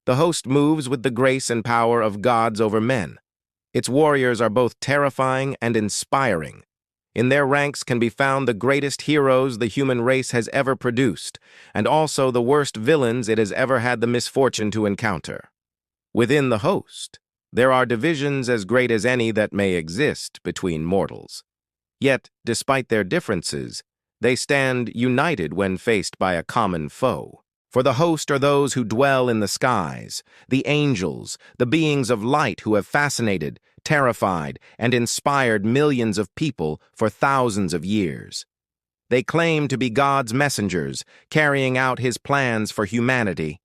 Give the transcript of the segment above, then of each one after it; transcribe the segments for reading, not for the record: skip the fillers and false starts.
The host moves with the grace and power of gods over men. Its warriors are both terrifying and inspiring. In their ranks can be found the greatest heroes the human race has ever produced, and also the worst villains it has ever had the misfortune to encounter. Within the host, there are divisions as great as any that may exist between mortals. Yet, despite their differences, they stand united when faced by a common foe. For the host are those who dwell in the skies, the angels, the beings of light who have fascinated, terrified, and inspired millions of people for thousands of years. They claim to be God's messengers, carrying out his plans for humanity.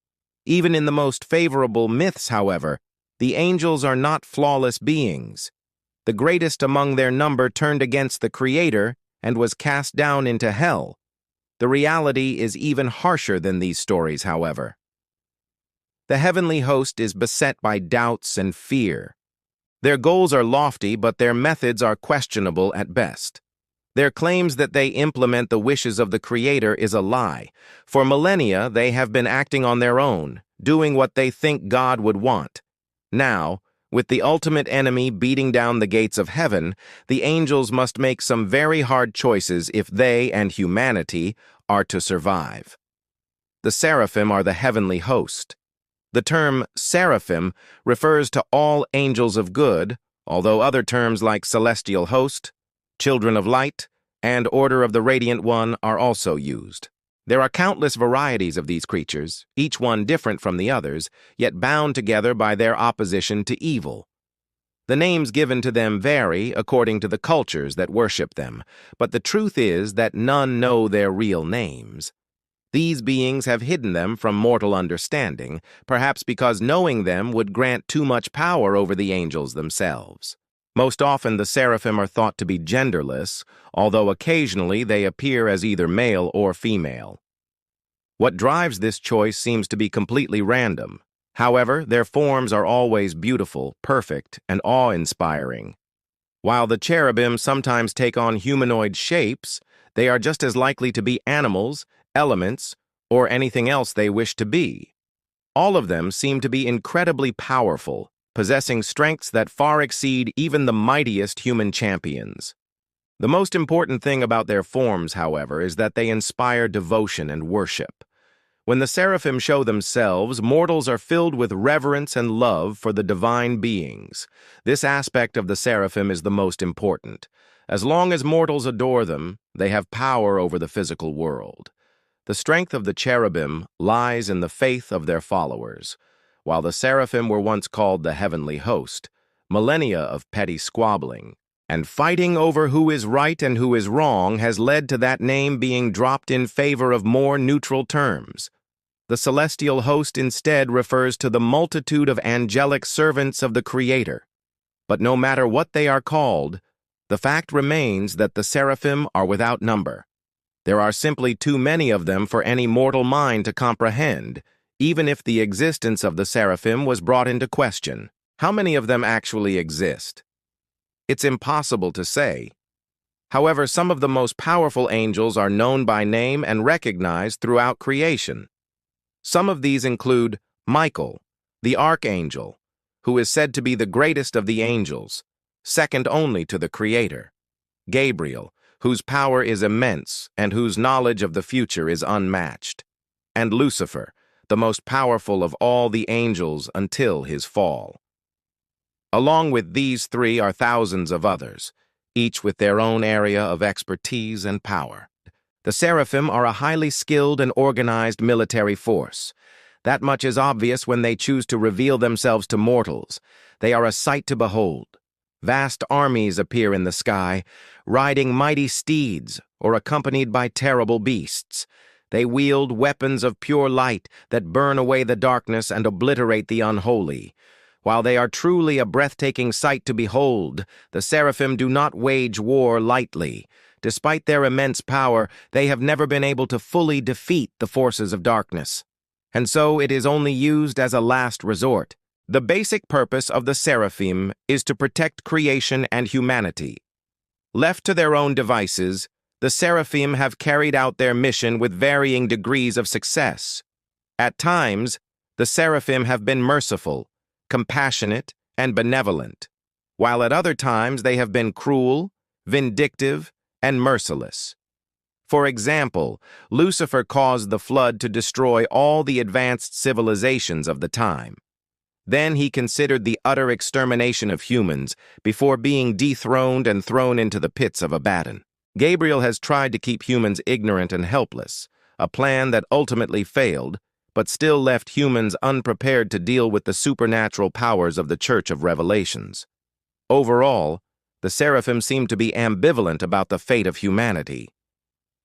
Even in the most favorable myths, however, the angels are not flawless beings. The greatest among their number turned against the Creator and was cast down into hell. The reality is even harsher than these stories, however. The heavenly host is beset by doubts and fear. Their goals are lofty, but their methods are questionable at best. Their claims that they implement the wishes of the Creator is a lie. For millennia, they have been acting on their own, doing what they think God would want. Now, with the ultimate enemy beating down the gates of heaven, the angels must make some very hard choices if they and humanity are to survive. The seraphim are the heavenly host. The term seraphim refers to all angels of good, although other terms like celestial host, children of light, and order of the radiant one are also used. There are countless varieties of these creatures, each one different from the others, yet bound together by their opposition to evil. The names given to them vary according to the cultures that worship them, but the truth is that none know their real names. These beings have hidden them from mortal understanding, perhaps because knowing them would grant too much power over the angels themselves. Most often the seraphim are thought to be genderless, although occasionally they appear as either male or female. What drives this choice seems to be completely random. However, their forms are always beautiful, perfect, and awe-inspiring. While the cherubim sometimes take on humanoid shapes, they are just as likely to be animals, elements, or anything else they wish to be. All of them seem to be incredibly powerful, possessing strengths that far exceed even the mightiest human champions. The most important thing about their forms, however, is that they inspire devotion and worship. When the seraphim show themselves, mortals are filled with reverence and love for the divine beings. This aspect of the seraphim is the most important. As long as mortals adore them, they have power over the physical world. The strength of the cherubim lies in the faith of their followers. While the seraphim were once called the heavenly host, millennia of petty squabbling and fighting over who is right and who is wrong has led to that name being dropped in favor of more neutral terms. The celestial host instead refers to the multitude of angelic servants of the Creator. But no matter what they are called, the fact remains that the seraphim are without number. There are simply too many of them for any mortal mind to comprehend, even if the existence of the seraphim was brought into question. How many of them actually exist? It's impossible to say. However, some of the most powerful angels are known by name and recognized throughout creation. Some of these include Michael, the archangel, who is said to be the greatest of the angels, second only to the Creator; Gabriel, whose power is immense and whose knowledge of the future is unmatched; and Lucifer, the most powerful of all the angels until his fall. Along with these three are thousands of others, each with their own area of expertise and power. The seraphim are a highly skilled and organized military force. That much is obvious when they choose to reveal themselves to mortals. They are a sight to behold. Vast armies appear in the sky, riding mighty steeds or accompanied by terrible beasts. They wield weapons of pure light that burn away the darkness and obliterate the unholy. While they are truly a breathtaking sight to behold, the seraphim do not wage war lightly. Despite their immense power, they have never been able to fully defeat the forces of darkness. And so it is only used as a last resort. The basic purpose of the seraphim is to protect creation and humanity. Left to their own devices, the seraphim have carried out their mission with varying degrees of success. At times, The seraphim have been merciful, compassionate, and benevolent, while at other times they have been cruel, vindictive, and merciless. For example, Lucifer caused the flood to destroy all the advanced civilizations of the time. Then he considered the utter extermination of humans before being dethroned and thrown into the pits of Abaddon. Gabriel has tried to keep humans ignorant and helpless, a plan that ultimately failed, but still left humans unprepared to deal with the supernatural powers of the Church of Revelations. Overall, the seraphim seem to be ambivalent about the fate of humanity.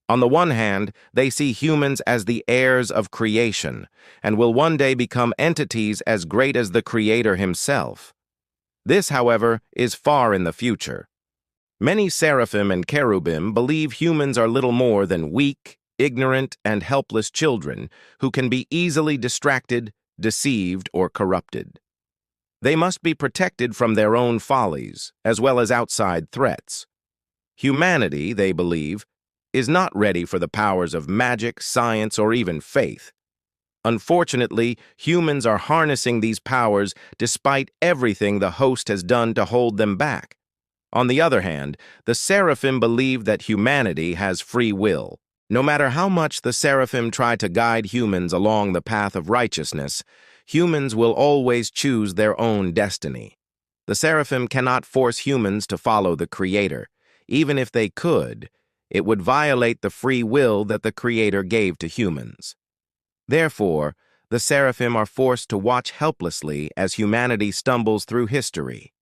On the one hand, they see humans as the heirs of creation and will one day become entities as great as the Creator himself. This, however, is far in the future. Many seraphim and cherubim believe humans are little more than weak, ignorant, and helpless children who can be easily distracted, deceived, or corrupted. They must be protected from their own follies, as well as outside threats. Humanity, they believe, is not ready for the powers of magic, science, or even faith. Unfortunately, humans are harnessing these powers despite everything the host has done to hold them back. On the other hand, the seraphim believe that humanity has free will. No matter how much the seraphim try to guide humans along the path of righteousness, humans will always choose their own destiny. The seraphim cannot force humans to follow the Creator. Even if they could, it would violate the free will that the Creator gave to humans. Therefore, the seraphim are forced to watch helplessly as humanity stumbles through history.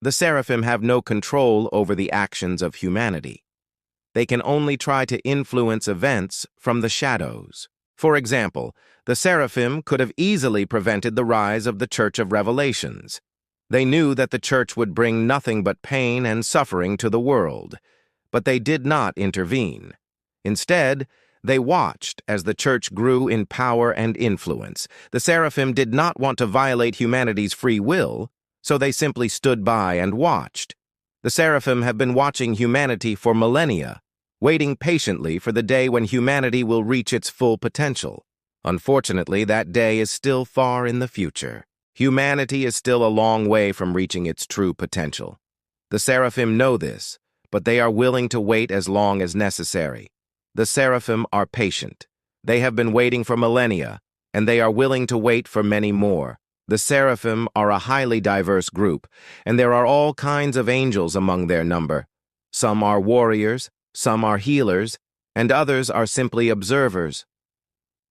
The seraphim have no control over the actions of humanity. They can only try to influence events from the shadows. For example, the seraphim could have easily prevented the rise of the Church of Revelations. They knew that the church would bring nothing but pain and suffering to the world, but they did not intervene. Instead, they watched as the church grew in power and influence. The seraphim did not want to violate humanity's free will, so they simply stood by and watched. The seraphim have been watching humanity for millennia, waiting patiently for the day when humanity will reach its full potential. Unfortunately, that day is still far in the future. Humanity is still a long way from reaching its true potential. The seraphim know this, but they are willing to wait as long as necessary. The seraphim are patient. They have been waiting for millennia, and they are willing to wait for many more. The seraphim are a highly diverse group, and there are all kinds of angels among their number. Some are warriors, some are healers, and others are simply observers.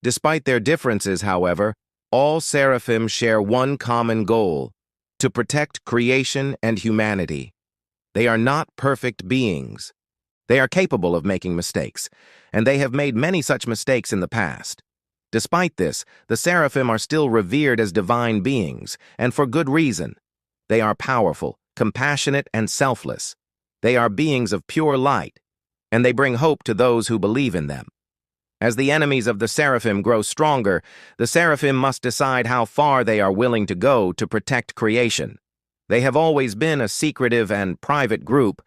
Despite their differences, however, all seraphim share one common goal: to protect creation and humanity. They are not perfect beings. They are capable of making mistakes, and they have made many such mistakes in the past. Despite this, the seraphim are still revered as divine beings, and for good reason. They are powerful, compassionate, and selfless. They are beings of pure light, and they bring hope to those who believe in them. As the enemies of the seraphim grow stronger, the seraphim must decide how far they are willing to go to protect creation. They have always been a secretive and private group,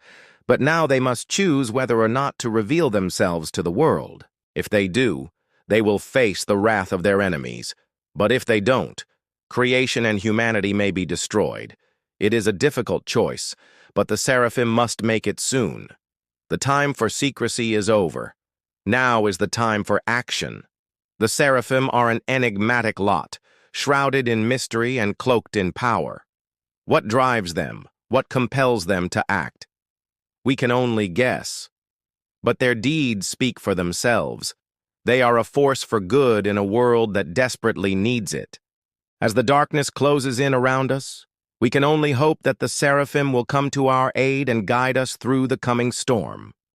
but now they must choose whether or not to reveal themselves to the world. If they do, they will face the wrath of their enemies. But if they don't, creation and humanity may be destroyed. It is a difficult choice, but the seraphim must make it soon. The time for secrecy is over. Now is the time for action. The seraphim are an enigmatic lot, shrouded in mystery and cloaked in power. What drives them? What compels them to act? We can only guess. But their deeds speak for themselves. They are a force for good in a world that desperately needs it. As the darkness closes in around us, we can only hope that the seraphim will come to our aid and guide us through the coming storm.